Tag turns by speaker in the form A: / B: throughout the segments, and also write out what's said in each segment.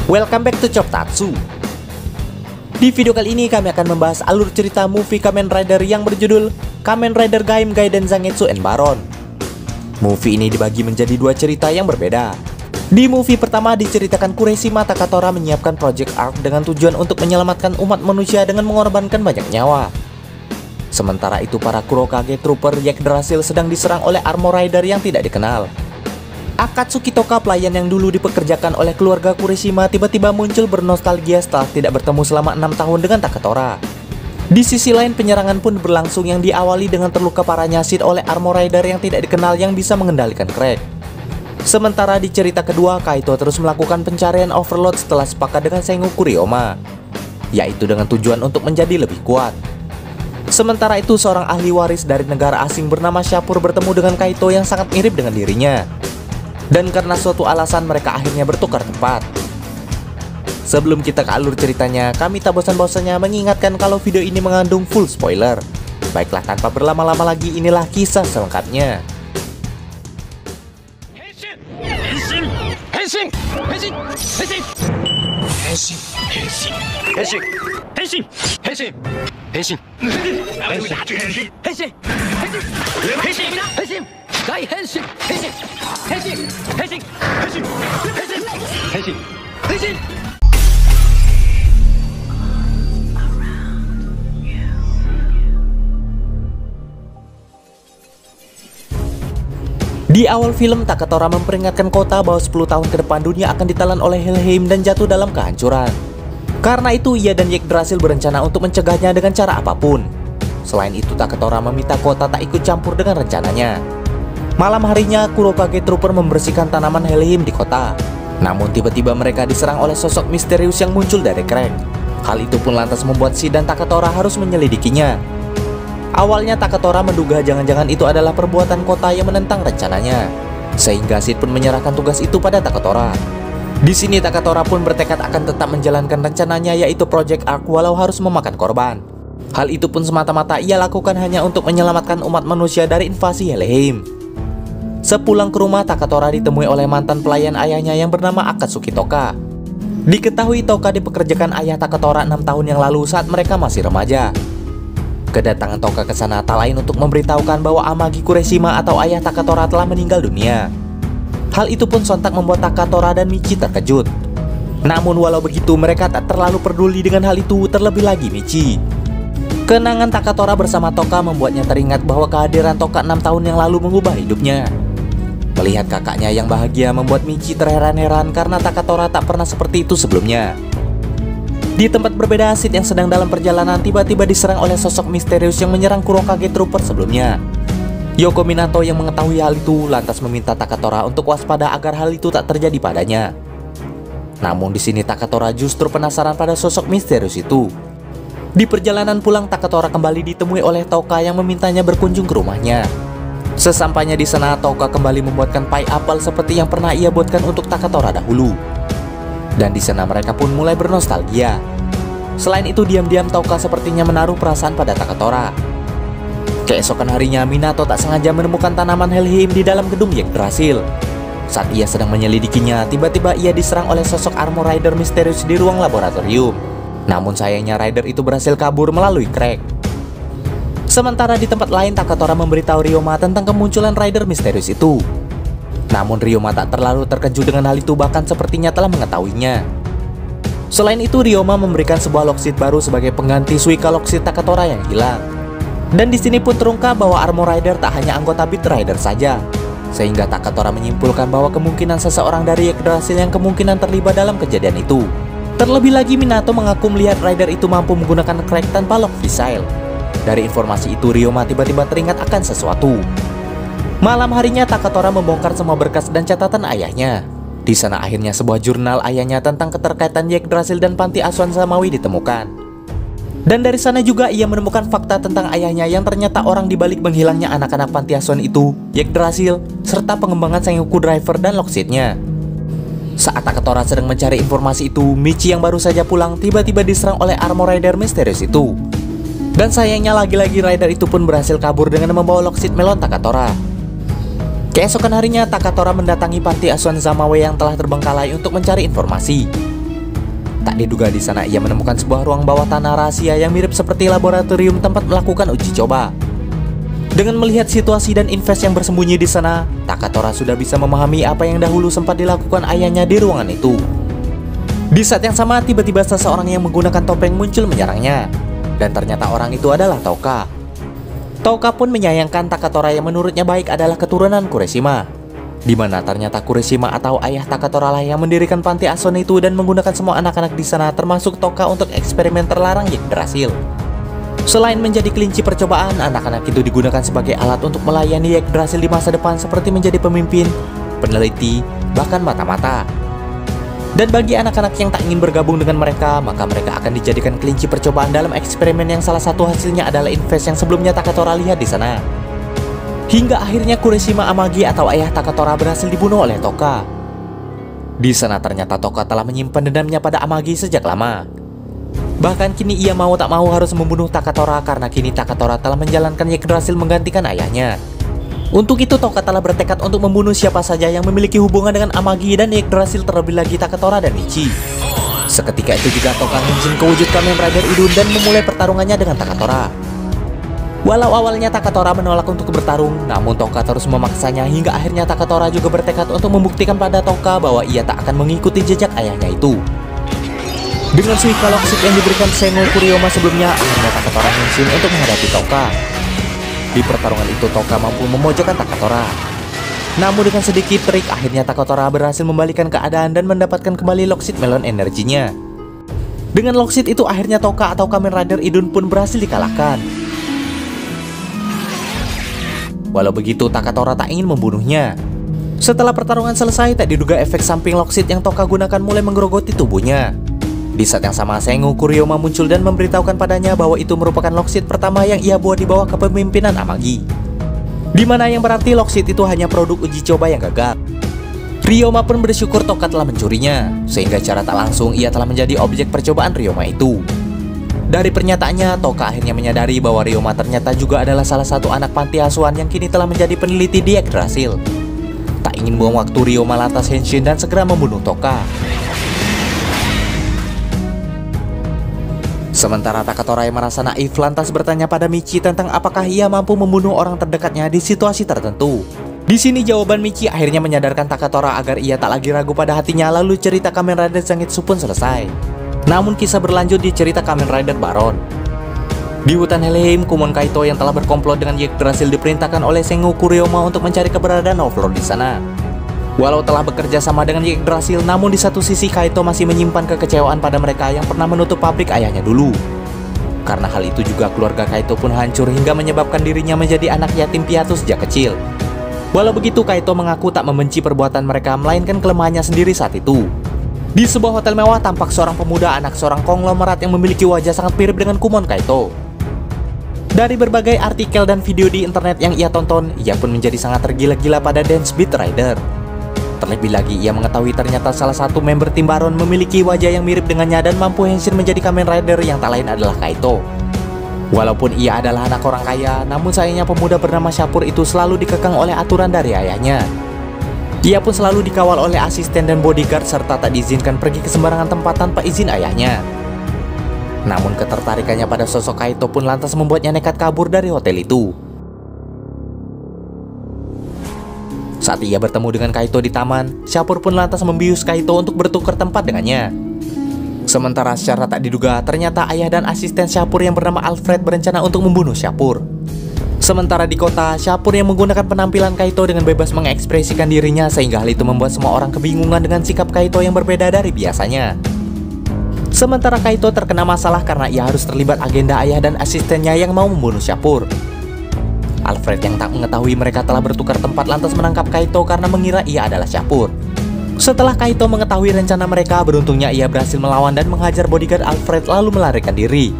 A: Welcome back to Choptatsu. Di video kali ini kami akan membahas alur cerita movie Kamen Rider yang berjudul Kamen Rider Gaim Gaiden Zangetsu and Baron. Movie ini dibagi menjadi dua cerita yang berbeda. Di movie pertama diceritakan Kureshima Takatora menyiapkan Project Arc dengan tujuan untuk menyelamatkan umat manusia dengan mengorbankan banyak nyawa. Sementara itu para Kurokage Trooper Yggdrasil sedang diserang oleh Armor Rider yang tidak dikenal. Akatsuki Toka, pelayan yang dulu dipekerjakan oleh keluarga Kureshima, tiba-tiba muncul bernostalgia setelah tidak bertemu selama 6 tahun dengan Takatora. Di sisi lain, penyerangan pun berlangsung yang diawali dengan terluka parah nyasit oleh Armor Rider yang tidak dikenal yang bisa mengendalikan Craig. Sementara di cerita kedua, Kaito terus melakukan pencarian Overlord setelah sepakat dengan Sengoku Ryoma, yaitu dengan tujuan untuk menjadi lebih kuat. Sementara itu, seorang ahli waris dari negara asing bernama Shapur bertemu dengan Kaito yang sangat mirip dengan dirinya. Dan karena suatu alasan mereka akhirnya bertukar tempat. Sebelum kita ke alur ceritanya, kami tak bosan-bosannya mengingatkan kalau video ini mengandung full spoiler. Baiklah, tanpa berlama-lama lagi, inilah kisah selengkapnya. Di awal film, Takatora memperingatkan kota bahwa 10 tahun ke depan dunia akan ditelan oleh Helheim dan jatuh dalam kehancuran. Karena itu, ia dan Yggdrasil berencana untuk mencegahnya dengan cara apapun. Selain itu, Takatora meminta kota tak ikut campur dengan rencananya. Malam harinya, Kurokage Trooper membersihkan tanaman Helheim di kota. Namun tiba-tiba mereka diserang oleh sosok misterius yang muncul dari Craig. Hal itu pun lantas membuat Sid dan Takatora harus menyelidikinya. Awalnya Takatora menduga jangan-jangan itu adalah perbuatan kota yang menentang rencananya, sehingga Sid pun menyerahkan tugas itu pada Takatora. Di sini Takatora pun bertekad akan tetap menjalankan rencananya, yaitu Project Arc, walau harus memakan korban. Hal itu pun semata-mata ia lakukan hanya untuk menyelamatkan umat manusia dari invasi Helheim. Sepulang ke rumah, Takatora ditemui oleh mantan pelayan ayahnya yang bernama Akatsuki Toka. Diketahui Toka dipekerjakan ayah Takatora 6 tahun yang lalu saat mereka masih remaja. Kedatangan Toka ke sana tak lain untuk memberitahukan bahwa Amagi Kureshima atau ayah Takatora telah meninggal dunia. Hal itu pun sontak membuat Takatora dan Michi terkejut. Namun walau begitu, mereka tak terlalu peduli dengan hal itu, terlebih lagi Michi. Kenangan Takatora bersama Toka membuatnya teringat bahwa kehadiran Toka 6 tahun yang lalu mengubah hidupnya. Melihat kakaknya yang bahagia membuat Michi terheran-heran karena Takatora tak pernah seperti itu sebelumnya. Di tempat berbeda, Sid yang sedang dalam perjalanan tiba-tiba diserang oleh sosok misterius yang menyerang Kurokage Trooper sebelumnya. Yoko Minato yang mengetahui hal itu lantas meminta Takatora untuk waspada agar hal itu tak terjadi padanya. Namun di sini Takatora justru penasaran pada sosok misterius itu. Di perjalanan pulang, Takatora kembali ditemui oleh Toka yang memintanya berkunjung ke rumahnya. Sesampainya di sana, Toka kembali membuatkan pai apel seperti yang pernah ia buatkan untuk Takatora dahulu. Dan di sana mereka pun mulai bernostalgia. Selain itu, diam-diam Toka sepertinya menaruh perasaan pada Takatora. Keesokan harinya, Minato tak sengaja menemukan tanaman Helheim di dalam gedung Yggdrasil. Saat ia sedang menyelidikinya, tiba-tiba ia diserang oleh sosok Armor Rider misterius di ruang laboratorium. Namun sayangnya Rider itu berhasil kabur melalui Craig. Sementara di tempat lain, Takatora memberitahu Ryoma tentang kemunculan Rider misterius itu. Namun Ryoma tak terlalu terkejut dengan hal itu, bahkan sepertinya telah mengetahuinya. Selain itu, Ryoma memberikan sebuah Lockseed baru sebagai pengganti Suika Lockseed Takatora yang hilang. Dan di sini pun terungkap bahwa Armor Rider tak hanya anggota Beat Rider saja, sehingga Takatora menyimpulkan bahwa kemungkinan seseorang dari Yggdrasil yang kemungkinan terlibat dalam kejadian itu. Terlebih lagi, Minato mengaku melihat Rider itu mampu menggunakan Craig tanpa lock missile. Dari informasi itu, Ryoma tiba-tiba teringat akan sesuatu. Malam harinya, Takatora membongkar semua berkas dan catatan ayahnya. Di sana akhirnya sebuah jurnal ayahnya tentang keterkaitan Yggdrasil dan panti asuhan Samawi ditemukan. Dan dari sana juga ia menemukan fakta tentang ayahnya yang ternyata orang dibalik menghilangnya anak-anak panti asuhan itu, Yggdrasil, serta pengembangan Sengoku Driver dan Lockseed-nya. Saat Takatora sedang mencari informasi itu, Michi yang baru saja pulang tiba-tiba diserang oleh Armor Rider misterius itu. Dan sayangnya lagi-lagi Rider itu pun berhasil kabur dengan membawa Lockseed melon Takatora. Keesokan harinya, Takatora mendatangi panti asuhan Zamawe yang telah terbengkalai untuk mencari informasi. Tak diduga di sana ia menemukan sebuah ruang bawah tanah rahasia yang mirip seperti laboratorium tempat melakukan uji coba. Dengan melihat situasi dan invest yang bersembunyi di sana, Takatora sudah bisa memahami apa yang dahulu sempat dilakukan ayahnya di ruangan itu. Di saat yang sama, tiba-tiba seseorang yang menggunakan topeng muncul menyerangnya. Dan ternyata orang itu adalah Touka. Touka pun menyayangkan Takatora yang menurutnya baik adalah keturunan Kureshima. Di mana ternyata Kureshima atau ayah Takatora lah yang mendirikan panti asuhan itu dan menggunakan semua anak-anak di sana termasuk Touka untuk eksperimen terlarang Yggdrasil. Selain menjadi kelinci percobaan, anak-anak itu digunakan sebagai alat untuk melayani Yggdrasil di masa depan seperti menjadi pemimpin, peneliti, bahkan mata-mata. Dan bagi anak-anak yang tak ingin bergabung dengan mereka, maka mereka akan dijadikan kelinci percobaan dalam eksperimen yang salah satu hasilnya adalah invest yang sebelumnya Takatora lihat di sana. Hingga akhirnya Kureshima Amagi atau ayah Takatora berhasil dibunuh oleh Touka. Di sana ternyata Touka telah menyimpan dendamnya pada Amagi sejak lama. Bahkan kini ia mau tak mau harus membunuh Takatora karena kini Takatora telah menjalankan Yggdrasil menggantikan ayahnya. Untuk itu Touka telah bertekad untuk membunuh siapa saja yang memiliki hubungan dengan Amagi dan Yggdrasil, terlebih lagi Takatora dan Michi. Seketika itu juga Touka Henshin ke wujud Kamen Rider Idun dan memulai pertarungannya dengan Takatora. Walau awalnya Takatora menolak untuk bertarung, namun Touka terus memaksanya hingga akhirnya Takatora juga bertekad untuk membuktikan pada Touka bahwa ia tak akan mengikuti jejak ayahnya itu. Dengan Suika Lockseed yang diberikan Sengoku Kuryoma sebelumnya, akhirnya Takatora Henshin untuk menghadapi Touka. Di pertarungan itu Touka mampu memojokkan Takatora. Namun dengan sedikit trik, akhirnya Takatora berhasil membalikan keadaan dan mendapatkan kembali Lockseed Melon energinya. Dengan Lockseed itu akhirnya Touka atau Kamen Rider Idun pun berhasil dikalahkan. Walau begitu, Takatora tak ingin membunuhnya. Setelah pertarungan selesai, tak diduga efek samping Lockseed yang Touka gunakan mulai menggerogoti tubuhnya. Di saat yang sama, Sengoku Kuryoma muncul dan memberitahukan padanya bahwa itu merupakan Lockseed pertama yang ia buat di bawah kepemimpinan Amagi. Dimana yang berarti Lockseed itu hanya produk uji coba yang gagal. Ryoma pun bersyukur Touka telah mencurinya, sehingga secara tak langsung ia telah menjadi objek percobaan Ryoma itu. Dari pernyataannya, Touka akhirnya menyadari bahwa Ryoma ternyata juga adalah salah satu anak panti asuhan yang kini telah menjadi peneliti di Yggdrasil. Tak ingin buang waktu, Ryoma lantas henshin dan segera membunuh Touka. Sementara Takatora yang merasa naif lantas bertanya pada Michi tentang apakah ia mampu membunuh orang terdekatnya di situasi tertentu. Di sini jawaban Michi akhirnya menyadarkan Takatora agar ia tak lagi ragu pada hatinya, lalu cerita Kamen Rider Zangetsu pun selesai. Namun kisah berlanjut di cerita Kamen Rider Baron. Di hutan Helheim, Kumon Kaito yang telah berkomplot dengan Yggdrasil diperintahkan oleh Sengoku Kuryoma untuk mencari keberadaan Overlord di sana. Walau telah bekerja sama dengan Yggdrasil, namun di satu sisi Kaito masih menyimpan kekecewaan pada mereka yang pernah menutup pabrik ayahnya dulu. Karena hal itu juga keluarga Kaito pun hancur hingga menyebabkan dirinya menjadi anak yatim piatu sejak kecil. Walau begitu, Kaito mengaku tak membenci perbuatan mereka, melainkan kelemahannya sendiri saat itu. Di sebuah hotel mewah tampak seorang pemuda anak seorang konglomerat yang memiliki wajah sangat mirip dengan Kumon Kaito. Dari berbagai artikel dan video di internet yang ia tonton, ia pun menjadi sangat tergila-gila pada Dance Beat Rider. Terlebih lagi, ia mengetahui ternyata salah satu member tim Baron memiliki wajah yang mirip dengannya dan mampu henshin menjadi Kamen Rider yang tak lain adalah Kaito. Walaupun ia adalah anak orang kaya, namun sayangnya pemuda bernama Shapur itu selalu dikekang oleh aturan dari ayahnya. Ia pun selalu dikawal oleh asisten dan bodyguard serta tak diizinkan pergi ke sembarangan tempat tanpa izin ayahnya. Namun ketertarikannya pada sosok Kaito pun lantas membuatnya nekat kabur dari hotel itu. Saat ia bertemu dengan Kaito di taman, Shapur pun lantas membius Kaito untuk bertukar tempat dengannya. Sementara secara tak diduga, ternyata ayah dan asisten Shapur yang bernama Alfred berencana untuk membunuh Shapur. Sementara di kota, Shapur yang menggunakan penampilan Kaito dengan bebas mengekspresikan dirinya, sehingga hal itu membuat semua orang kebingungan dengan sikap Kaito yang berbeda dari biasanya. Sementara Kaito terkena masalah karena ia harus terlibat agenda ayah dan asistennya yang mau membunuh Shapur. Alfred yang tak mengetahui mereka telah bertukar tempat lantas menangkap Kaito karena mengira ia adalah Shapur. Setelah Kaito mengetahui rencana mereka, beruntungnya ia berhasil melawan dan menghajar bodyguard Alfred lalu melarikan diri.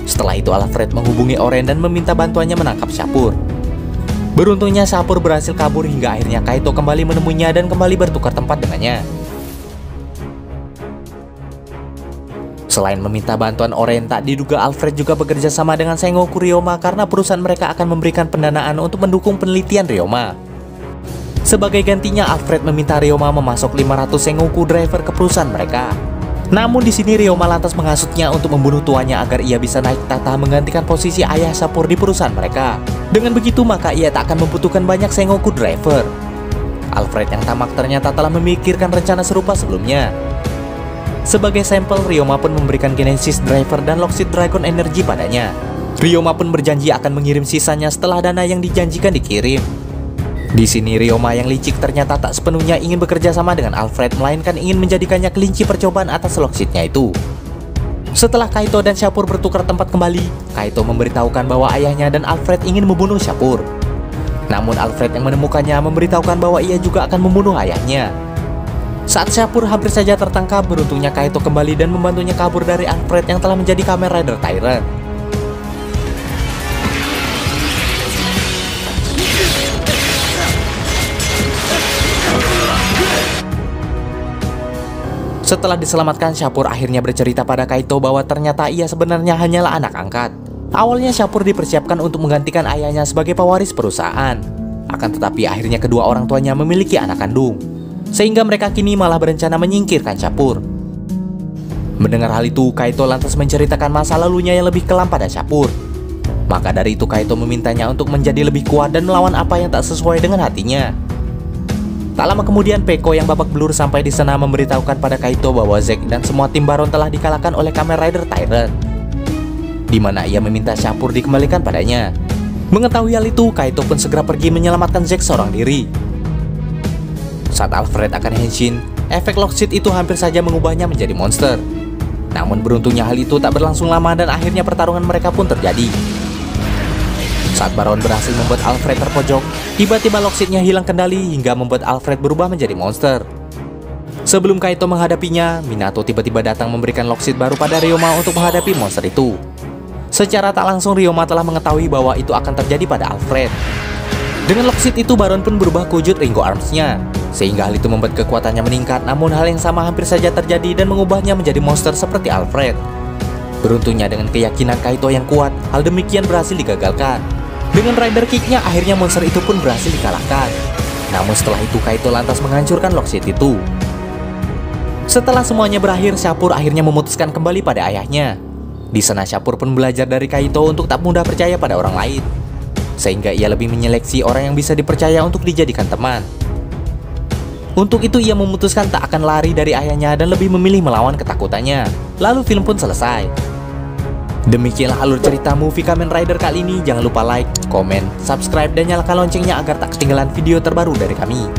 A: Setelah itu Alfred menghubungi Oren dan meminta bantuannya menangkap Shapur. Beruntungnya Shapur berhasil kabur hingga akhirnya Kaito kembali menemuinya dan kembali bertukar tempat dengannya. Selain meminta bantuan Oren, tak diduga Alfred juga bekerja sama dengan Sengoku Kuryoma karena perusahaan mereka akan memberikan pendanaan untuk mendukung penelitian Ryoma. Sebagai gantinya, Alfred meminta Ryoma memasok 500 Sengoku Driver ke perusahaan mereka. Namun di sini Ryoma lantas menghasutnya untuk membunuh tuannya agar ia bisa naik tahta menggantikan posisi ayah Shapur di perusahaan mereka. Dengan begitu maka ia tak akan membutuhkan banyak Sengoku Driver. Alfred yang tamak ternyata telah memikirkan rencana serupa sebelumnya. Sebagai sampel, Ryoma pun memberikan Genesis Driver dan Lockseed Dragon Energy padanya. Ryoma pun berjanji akan mengirim sisanya setelah dana yang dijanjikan dikirim. Di sini Ryoma yang licik ternyata tak sepenuhnya ingin bekerja sama dengan Alfred, melainkan ingin menjadikannya kelinci percobaan atas Lockseed-nya itu. Setelah Kaito dan Shapur bertukar tempat kembali, Kaito memberitahukan bahwa ayahnya dan Alfred ingin membunuh Shapur. Namun Alfred yang menemukannya memberitahukan bahwa ia juga akan membunuh ayahnya. Saat Shapur hampir saja tertangkap, beruntungnya Kaito kembali dan membantunya kabur dari Alfred yang telah menjadi Kamen Rider Tyrant. Setelah diselamatkan, Shapur akhirnya bercerita pada Kaito bahwa ternyata ia sebenarnya hanyalah anak angkat. Awalnya Shapur dipersiapkan untuk menggantikan ayahnya sebagai pewaris perusahaan. Akan tetapi akhirnya kedua orang tuanya memiliki anak kandung, sehingga mereka kini malah berencana menyingkirkan Shapur. Mendengar hal itu, Kaito lantas menceritakan masa lalunya yang lebih kelam pada Shapur. Maka dari itu Kaito memintanya untuk menjadi lebih kuat dan melawan apa yang tak sesuai dengan hatinya. Tak lama kemudian Peko yang babak belur sampai di sana memberitahukan pada Kaito bahwa Zack dan semua tim Baron telah dikalahkan oleh Kamen Rider Tyrant, di mana ia meminta Shapur dikembalikan padanya. Mengetahui hal itu, Kaito pun segera pergi menyelamatkan Zack seorang diri. Saat Alfred akan henshin, efek Lockseed itu hampir saja mengubahnya menjadi monster. Namun beruntungnya hal itu tak berlangsung lama dan akhirnya pertarungan mereka pun terjadi. Saat Baron berhasil membuat Alfred terpojok, tiba-tiba Lockseed-nya hilang kendali hingga membuat Alfred berubah menjadi monster. Sebelum Kaito menghadapinya, Minato tiba-tiba datang memberikan Lockseed baru pada Ryoma untuk menghadapi monster itu. Secara tak langsung Ryoma telah mengetahui bahwa itu akan terjadi pada Alfred. Dengan Lockseed itu, Baron pun berubah ke wujud Ringo Arms-nya, sehingga hal itu membuat kekuatannya meningkat. Namun hal yang sama hampir saja terjadi dan mengubahnya menjadi monster seperti Alfred. Beruntungnya dengan keyakinan Kaito yang kuat, hal demikian berhasil digagalkan. Dengan Rider Kick-nya akhirnya monster itu pun berhasil dikalahkan. Namun setelah itu Kaito lantas menghancurkan Lockseed itu. Setelah semuanya berakhir, Shapur akhirnya memutuskan kembali pada ayahnya. Di sana Shapur pun belajar dari Kaito untuk tak mudah percaya pada orang lain, sehingga ia lebih menyeleksi orang yang bisa dipercaya untuk dijadikan teman. Untuk itu ia memutuskan tak akan lari dari ayahnya dan lebih memilih melawan ketakutannya. Lalu film pun selesai. Demikianlah alur cerita movie Kamen Rider kali ini. Jangan lupa like, komen, subscribe, dan nyalakan loncengnya agar tak ketinggalan video terbaru dari kami.